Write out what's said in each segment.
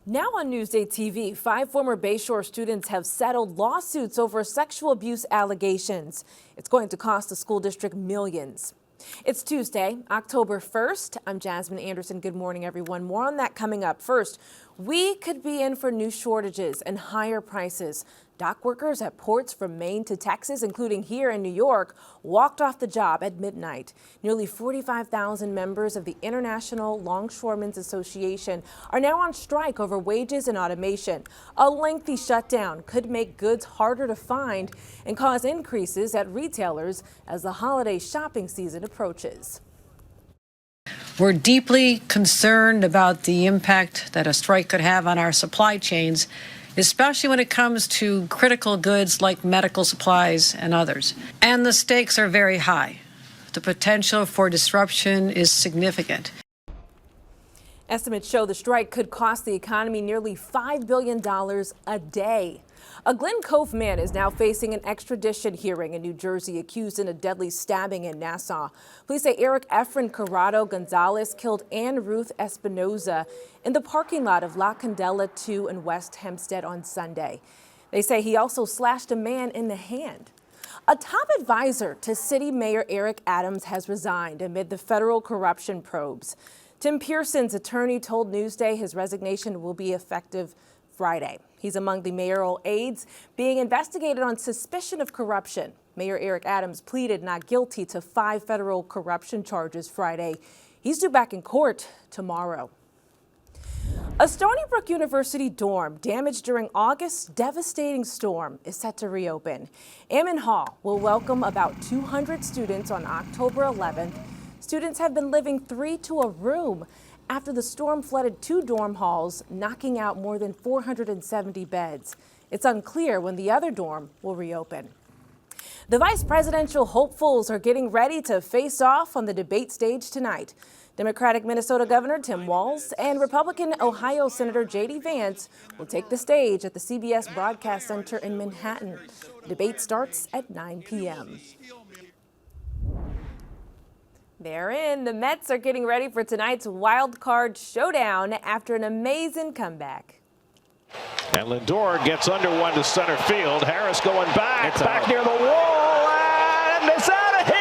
Now on Newsday TV, 5 former Bayshore students have settled lawsuits over sexual abuse allegations. It's going to cost the school district millions. It's Tuesday, October 1st. I'm Jasmine Anderson. Good morning, everyone. More on that coming up. First, we could be in for new shortages and higher prices. Dock workers at ports from Maine to Texas, including here in New York, walked off the job at midnight. Nearly 45,000 members of the International Longshoremen's Association are now on strike over wages and automation. A lengthy shutdown could make goods harder to find and cause increases at retailers as the holiday shopping season approaches. We're deeply concerned about the impact that a strike could have on our supply chains, especially when it comes to critical goods like medical supplies and others. And the stakes are very high. The potential for disruption is significant. Estimates show the strike could cost the economy nearly $5 billion a day. A Glen Cove man is now facing an extradition hearing in New Jersey, accused in a deadly stabbing in Nassau. Police say Eric Efren Corrado Gonzalez killed Ann Ruth Espinoza in the parking lot of La Candela 2 in West Hempstead on Sunday. They say he also slashed a man in the hand. A top advisor to City Mayor Eric Adams has resigned amid the federal corruption probes. Tim Pearson's attorney told Newsday his resignation will be effective Friday. He's among the mayoral aides being investigated on suspicion of corruption. Mayor Eric Adams pleaded not guilty to 5 federal corruption charges Friday. He's due back in court tomorrow. A Stony Brook University dorm damaged during August's devastating storm is set to reopen. Ammon Hall will welcome about 200 students on October 11th. Students have been living 3 to a room after the storm flooded 2 dorm halls, knocking out more than 470 beds. It's unclear when the other dorm will reopen. The vice presidential hopefuls are getting ready to face off on the debate stage tonight. Democratic Minnesota Governor Tim Walz and Republican Ohio Senator J.D. Vance will take the stage at the CBS Broadcast Center in Manhattan. The debate starts at 9 p.m. They're in. The Mets are getting ready for tonight's wild card showdown after an amazing comeback. And Lindor gets under one to center field. Harris going back, It's back out. near the wall, and it's out of here!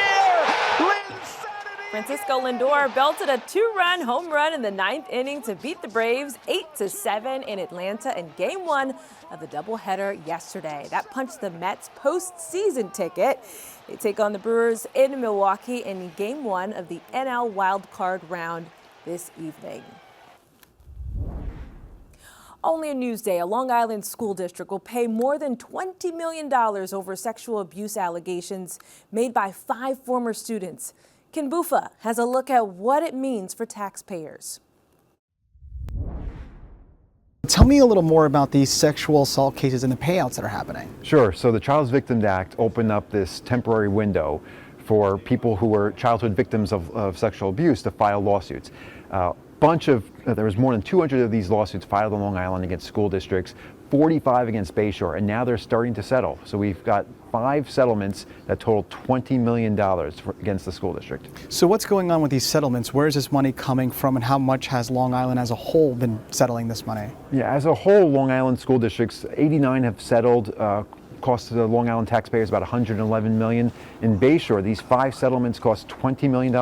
Francisco Lindor belted a 2-run home run in the 9th inning to beat the Braves 8-7 in Atlanta in Game 1 of the doubleheader yesterday. That punched the Mets' postseason ticket. They take on the Brewers in Milwaukee in Game 1 of the NL Wild Card round this evening. Only on Newsday, a Long Island school district will pay more than $20 million over sexual abuse allegations made by 5 former students. Ken Bufa has a look at what it means for taxpayers. Tell me a little more about these sexual assault cases and the payouts that are happening. Sure. So the Child Victims Act opened up this temporary window for people who were childhood victims of sexual abuse to file lawsuits. There was more than 200 of these lawsuits filed on Long Island against school districts, 45 against Bayshore, and now they're starting to settle. So we've got 5 settlements that total $20 million against the school district. So what's going on with these settlements? Where is this money coming from, and how much has Long Island as a whole been settling this money? Yeah, as a whole, Long Island school districts, 89 have settled. Cost the Long Island taxpayers about $111 million. In Bayshore, these 5 settlements cost $20 million,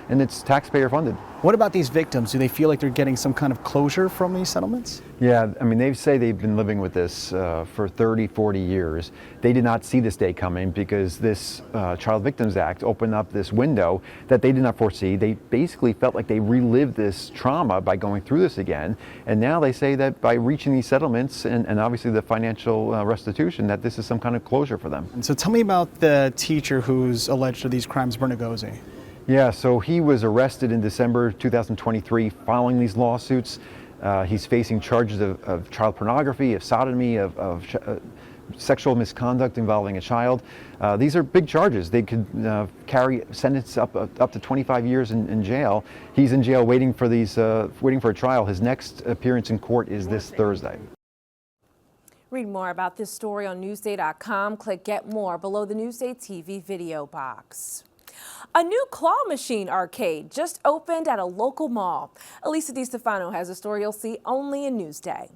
and it's taxpayer funded. What about these victims? Do they feel like they're getting some kind of closure from these settlements? Yeah, I mean, they say they've been living with this for 30, 40 years. They did not see this day coming because this Child Victims Act opened up this window that they did not foresee. They basically felt like they relived this trauma by going through this again. And now they say that by reaching these settlements and obviously the financial restitution, that this is some kind of closure for them. And so tell me about the teacher who's alleged to these crimes, Bernagosi. Yeah, so he was arrested in December 2023 following these lawsuits. He's facing charges of child pornography, of sodomy, of sexual misconduct involving a child. These are big charges. They could carry sentence up to 25 years in jail. He's in jail waiting for a trial. His next appearance in court is this Thursday. Read more about this story on Newsday.com. Click Get More below the Newsday TV video box. A new claw machine arcade just opened at a local mall. Elisa DiStefano has a story you'll see only in Newsday.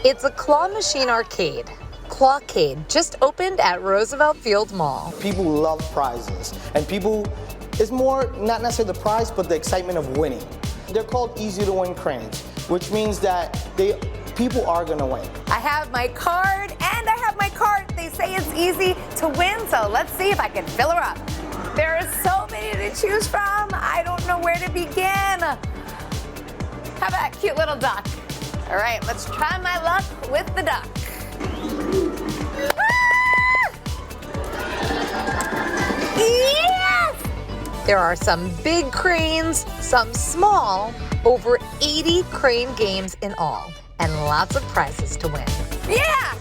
It's a claw machine arcade. Clawcade just opened at Roosevelt Field Mall. People love prizes, and it's more not necessarily the prize, but the excitement of winning. They're called easy to win cranes, which means that people are gonna win. I have my card and I have my cart. They say it's easy to win, so let's see if I can fill her up. There are so many to choose from. I don't know where to begin. How about that cute little duck? All right, let's try my luck with the duck. Yes! There are some big cranes, some small, over 80 crane games in all, and lots of prizes to win. Yeah!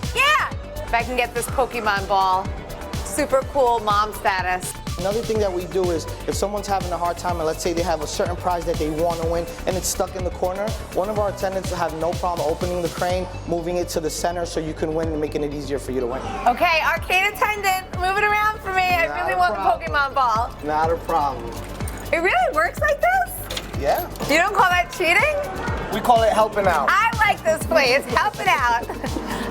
If I can get this Pokemon ball, super cool mom status. Another thing that we do is if someone's having a hard time and let's say they have a certain prize that they want to win and it's stuck in the corner, one of our attendants will have no problem opening the crane, moving it to the center so you can win and making it easier for you to win. Okay, arcade attendant, move it around for me. I really want the Pokemon ball. Not a problem. It really works like this? Yeah. You don't call that cheating? We call it helping out. I like this place, helping out.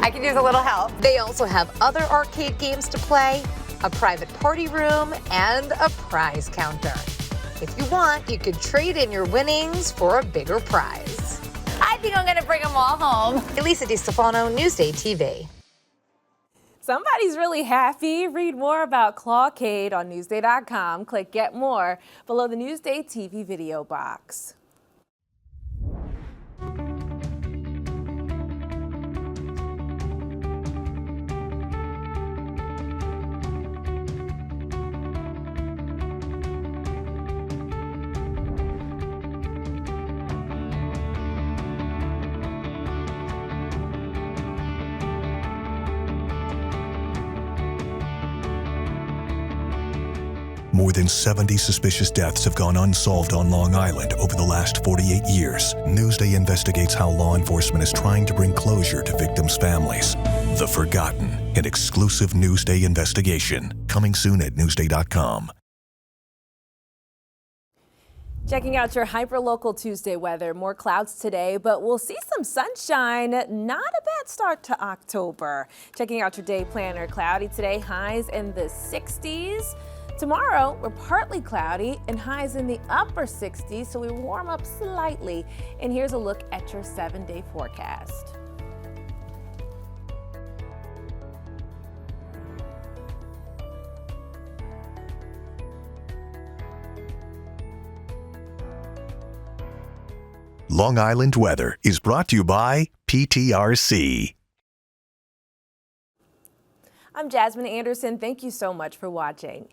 I could use a little help. They also have other arcade games to play, a private party room, and a prize counter. If you want, you could trade in your winnings for a bigger prize. I think I'm gonna bring them all home. Elisa DiStefano, Newsday TV. Somebody's really happy. Read more about Clawcade on Newsday.com. Click Get More below the Newsday TV video box. More than 70 suspicious deaths have gone unsolved on Long Island over the last 48 years. Newsday investigates how law enforcement is trying to bring closure to victims' families. The Forgotten, an exclusive Newsday investigation. Coming soon at Newsday.com. Checking out your hyperlocal Tuesday weather. More clouds today, but we'll see some sunshine. Not a bad start to October. Checking out your day planner. Cloudy today, highs in the 60s. Tomorrow, we're partly cloudy and highs in the upper 60s, so we warm up slightly. And here's a look at your 7-day forecast. Long Island weather is brought to you by PTRC. I'm Jasmine Anderson. Thank you so much for watching.